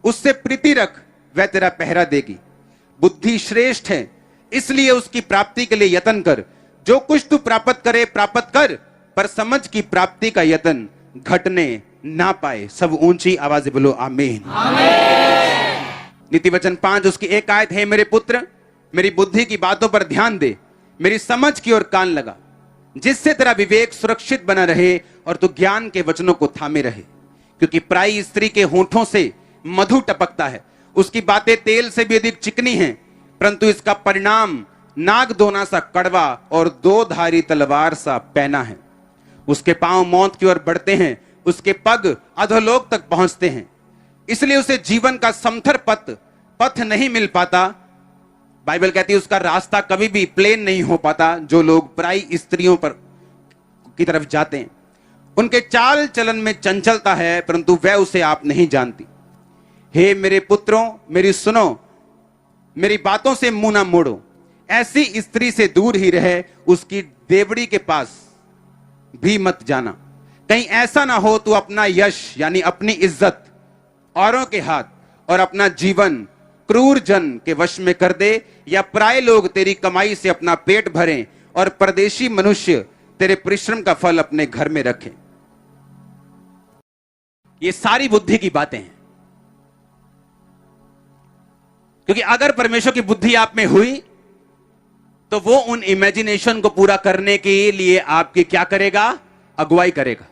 उससे प्रीति रख, वह तेरा पहरा देगी। बुद्धि श्रेष्ठ है, इसलिए उसकी प्राप्ति के लिए यत्न कर। जो कुछ तू प्राप्त करे प्राप्त कर, पर समझ की प्राप्ति का यत्न घटने ना पाए। सब ऊंची आवाज से बोलो आमीन। नीति वचन 5 उसकी 1 आयत है, मेरे पुत्र मेरी बुद्धि की बातों पर ध्यान दे, मेरी समझ की ओर कान लगा, जिससे तेरा विवेक सुरक्षित बना रहे और तू ज्ञान के वचनों को थामे रहे। क्योंकि पराई स्त्री के होठों से मधु टपकता है, उसकी बातें तेल से भी अधिक चिकनी हैं, परंतु इसका परिणाम नागदोना सा कड़वा और 2 धारी तलवार सा पैना है। उसके पांव मौत की ओर बढ़ते हैं, उसके पग अधोलोक तक पहुंचते हैं। इसलिए उसे जीवन का समथर पथ नहीं मिल पाता। बाइबल कहती है उसका रास्ता कभी भी प्लेन नहीं हो पाता। जो लोग पराई स्त्रियों पर की तरफ जाते हैं, उनके चाल चलन में चंचलता है, परंतु वह उसे आप नहीं जानती। हे मेरे पुत्रों मेरी सुनो, मेरी बातों से मुंह ना मोड़ो। ऐसी स्त्री से दूर ही रहे, उसकी देवड़ी के पास भी मत जाना। कहीं ऐसा ना हो तू अपना यश यानी अपनी इज्जत औरों के हाथ और अपना जीवन क्रूर जन के वश में कर दे, या पराये लोग तेरी कमाई से अपना पेट भरें और परदेशी मनुष्य तेरे परिश्रम का फल अपने घर में रखें। ये सारी बुद्धि की बातें हैं। क्योंकि अगर परमेश्वर की बुद्धि आप में हुई तो वो उन इमेजिनेशन को पूरा करने के लिए आपकी क्या करेगा? अगुवाई करेगा।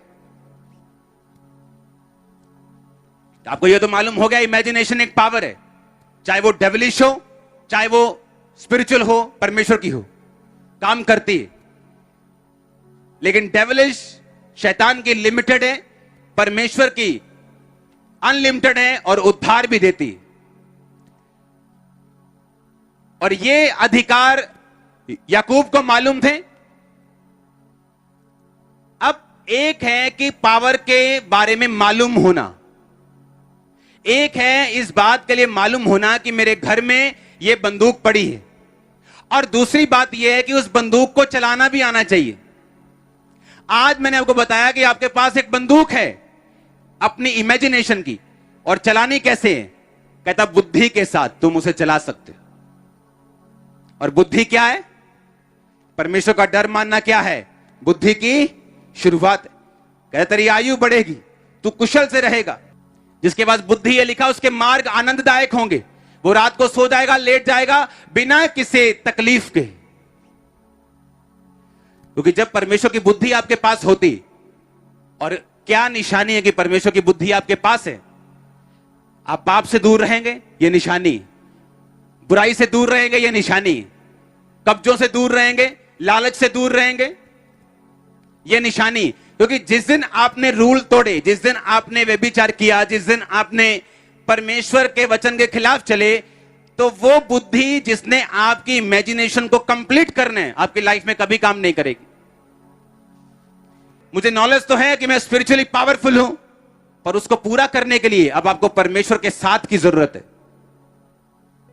आपको यह तो मालूम हो गया, इमेजिनेशन एक पावर है, चाहे वो डेविलिश हो, चाहे वो स्पिरिचुअल हो, परमेश्वर की हो, काम करती है। लेकिन डेविलिश शैतान की लिमिटेड है, परमेश्वर की अनलिमिटेड है और उद्धार भी देती है। और ये अधिकार याकूब को मालूम थे। अब एक है कि पावर के बारे में मालूम होना, एक है इस बात के लिए मालूम होना कि मेरे घर में यह बंदूक पड़ी है, और दूसरी बात यह है कि उस बंदूक को चलाना भी आना चाहिए। आज मैंने आपको बताया कि आपके पास एक बंदूक है अपनी इमेजिनेशन की, और चलानी कैसे है? कहता बुद्धि के साथ तुम उसे चला सकते हो। और बुद्धि क्या है? परमेश्वर का डर मानना क्या है? बुद्धि की शुरुआत है। कहता तेरी आयु बढ़ेगी, तू कुशल से रहेगा। जिसके पास बुद्धि है, लिखा उसके मार्ग आनंददायक होंगे। वो रात को सो जाएगा, लेट जाएगा बिना किसी तकलीफ के। क्योंकि जब परमेश्वर की बुद्धि आपके पास होती, और क्या निशानी है कि परमेश्वर की बुद्धि आपके पास है? आप पाप से दूर रहेंगे, यह निशानी। बुराई से दूर रहेंगे, यह निशानी। कब्जों से दूर रहेंगे, लालच से दूर रहेंगे, यह निशानी। क्योंकि जिस दिन आपने रूल तोड़े, जिस दिन आपने व्यभिचार किया, जिस दिन आपने परमेश्वर के वचन के खिलाफ चले, तो वो बुद्धि जिसने आपकी इमेजिनेशन को कंप्लीट करना है, आपकी लाइफ में कभी काम नहीं करेगी। मुझे नॉलेज तो है कि मैं स्पिरिचुअली पावरफुल हूं, पर उसको पूरा करने के लिए अब आपको परमेश्वर के साथ की जरूरत है।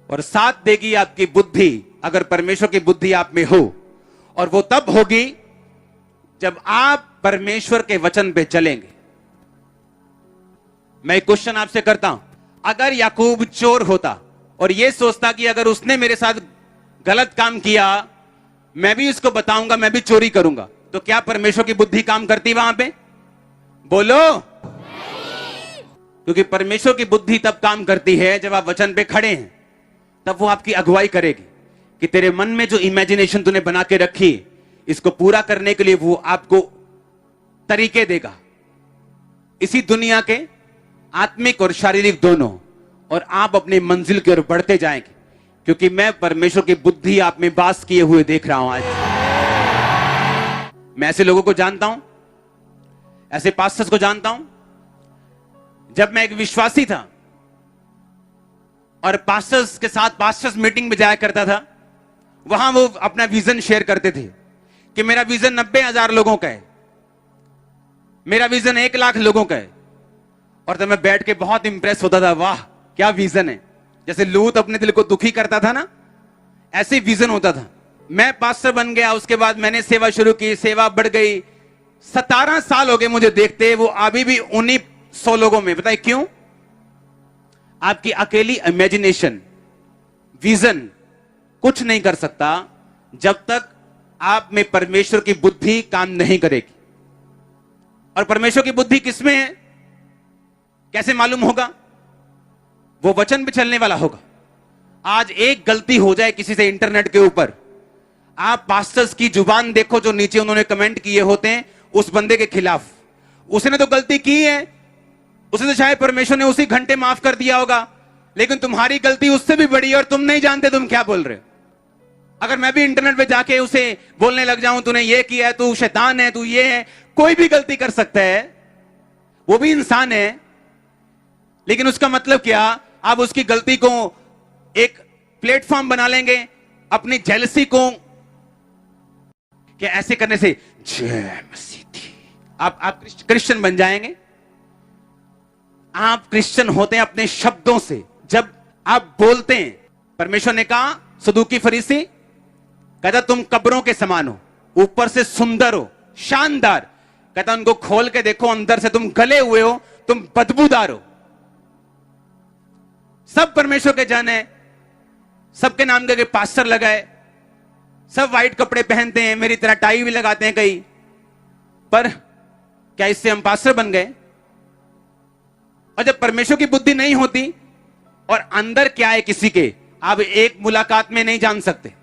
और साथ देगी आपकी बुद्धि, अगर परमेश्वर की बुद्धि आप में हो। और वो तब होगी जब आप परमेश्वर के वचन पे चलेंगे। मैं एक क्वेश्चन आपसे करता हूं, अगर याकूब चोर होता और यह सोचता कि अगर उसने मेरे साथ गलत काम किया, मैं भी उसको बताऊंगा, मैं भी चोरी करूंगा, तो क्या परमेश्वर की बुद्धि काम करती वहां पे? बोलो। क्योंकि परमेश्वर की बुद्धि तब काम करती है जब आप वचन पे खड़े हैं। तब वो आपकी अगुवाई करेगी कि तेरे मन में जो इमेजिनेशन तूने बना के रखी, इसको पूरा करने के लिए वो आपको तरीके देगा, इसी दुनिया के आत्मिक और शारीरिक दोनों। और आप अपनी मंजिल की ओर बढ़ते जाएंगे, क्योंकि मैं परमेश्वर की बुद्धि आप में वास किए हुए देख रहा हूं। आज मैं ऐसे लोगों को जानता हूं, ऐसे पास्टर्स को जानता हूं। जब मैं एक विश्वासी था और पास्टर्स के साथ पास्टर्स मीटिंग में जाया करता था, वहां वो अपना विजन शेयर करते थे कि मेरा विजन 90,000 लोगों का है, मेरा विजन 1,00,000 लोगों का है। और तब मैं बैठ के बहुत इंप्रेस होता था, वाह क्या विजन है। जैसे लूत अपने दिल को दुखी करता था ना, ऐसे विजन होता था। मैं पास्टर बन गया, उसके बाद मैंने सेवा शुरू की, सेवा बढ़ गई। 17 साल हो गए मुझे देखते, वो अभी भी उन्हीं 100 लोगों में। बताइए क्यों? आपकी अकेली इमेजिनेशन, विजन कुछ नहीं कर सकता जब तक आप में परमेश्वर की बुद्धि काम नहीं करेगी। और परमेश्वर की बुद्धि किसमें है, कैसे मालूम होगा? वो वचन पे चलने वाला होगा। आज एक गलती हो जाए किसी से इंटरनेट के ऊपर, आप पास्टर्स की जुबान देखो जो नीचे उन्होंने कमेंट किए होते हैं उस बंदे के खिलाफ। उसने तो गलती की है, उसे तो शायद परमेश्वर ने उसी घंटे माफ कर दिया होगा, लेकिन तुम्हारी गलती उससे भी बड़ी है और तुम नहीं जानते तुम क्या बोल रहे हो। अगर मैं भी इंटरनेट पे जाके उसे बोलने लग जाऊं, तूने ये किया है, तू शैतान है, तू ये है, कोई भी गलती कर सकता है, वो भी इंसान है। लेकिन उसका मतलब क्या? आप उसकी गलती को एक प्लेटफॉर्म बना लेंगे अपनी जेलसी को, कि ऐसे करने से जय मसीह थी, आप क्रिश्चियन बन जाएंगे। आप क्रिश्चियन होते हैं अपने शब्दों से। जब आप बोलते हैं, परमेश्वर ने कहा सदूकी फरीसी, कहता तुम कब्रों के समान हो, ऊपर से सुंदर हो, शानदार। कहता उनको खोल के देखो, अंदर से तुम गले हुए हो, तुम बदबूदार हो। सब परमेश्वर के जन है, सबके नाम के पास्टर लगाए, सब व्हाइट कपड़े पहनते हैं, मेरी तरह टाई भी लगाते हैं कई, पर क्या इससे हम पास्टर बन गए? और जब परमेश्वर की बुद्धि नहीं होती और अंदर क्या है किसी के, आप एक मुलाकात में नहीं जान सकते।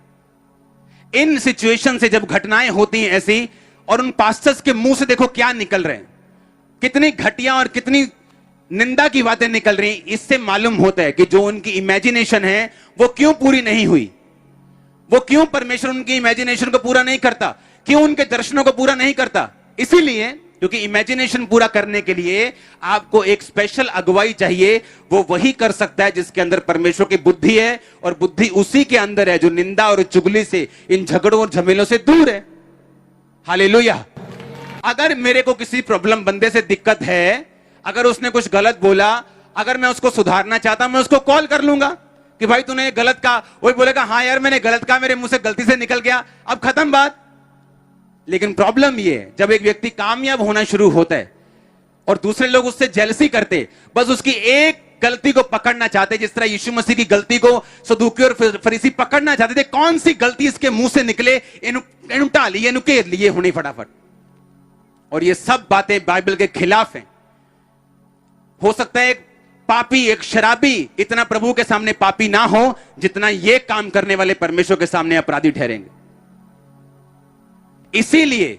इन सिचुएशन से जब घटनाएं होती हैं ऐसी, और उन पास्टर्स के मुंह से देखो क्या निकल रहे हैं, कितनी घटिया और कितनी निंदा की बातें निकल रही, इससे मालूम होता है कि जो उनकी इमेजिनेशन है वो क्यों पूरी नहीं हुई, वो क्यों परमेश्वर उनकी इमेजिनेशन को पूरा नहीं करता, क्यों उनके दर्शनों को पूरा नहीं करता। इसीलिए क्योंकि इमेजिनेशन पूरा करने के लिए आपको एक स्पेशल अगुवाई चाहिए, वो वही कर सकता है जिसके अंदर परमेश्वर की बुद्धि है, और बुद्धि उसी के अंदर है जो निंदा और चुगली से, इन झगड़ों और झमेलों से दूर है। हालेलुया। अगर मेरे को किसी प्रॉब्लम बंदे से दिक्कत है, अगर उसने कुछ गलत बोला, अगर मैं उसको सुधारना चाहता, मैं उसको कॉल कर लूंगा कि भाई तूने गलत कहा, वही बोलेगा हाँ यार मैंने गलत कहा, मेरे मुंह से गलती से निकल गया, अब खत्म बात। लेकिन प्रॉब्लम ये है, जब एक व्यक्ति कामयाब होना शुरू होता है और दूसरे लोग उससे जेलसी करते, बस उसकी एक गलती को पकड़ना चाहते, जिस तरह यीशु मसीह की गलती को सदूकी और फरीसी पकड़ना चाहते थे, कौन सी गलती इसके मुंह से निकले, इनु टाली, इनु केर लिए होने फटाफट। और ये सब बातें बाइबल के खिलाफ हैं। हो सकता है एक पापी, एक शराबी इतना प्रभु के सामने पापी ना हो जितना ये काम करने वाले परमेश्वर के सामने अपराधी ठहरेंगे। इसीलिए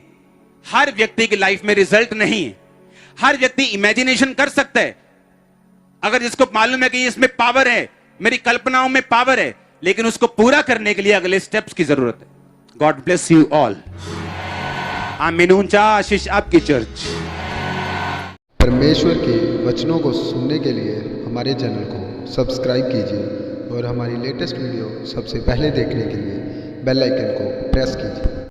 हर व्यक्ति की लाइफ में रिजल्ट नहीं है। हर व्यक्ति इमेजिनेशन कर सकता है, अगर जिसको मालूम है कि इसमें पावर है, मेरी कल्पनाओं में पावर है, लेकिन उसको पूरा करने के लिए अगले स्टेप्स की जरूरत है। God bless you all. आमीन। ऊंचा आशीष आपकी चर्च। परमेश्वर के वचनों को सुनने के लिए हमारे चैनल को सब्सक्राइब कीजिए और हमारी लेटेस्ट वीडियो सबसे पहले देखने के लिए बेल आइकन को प्रेस कीजिए।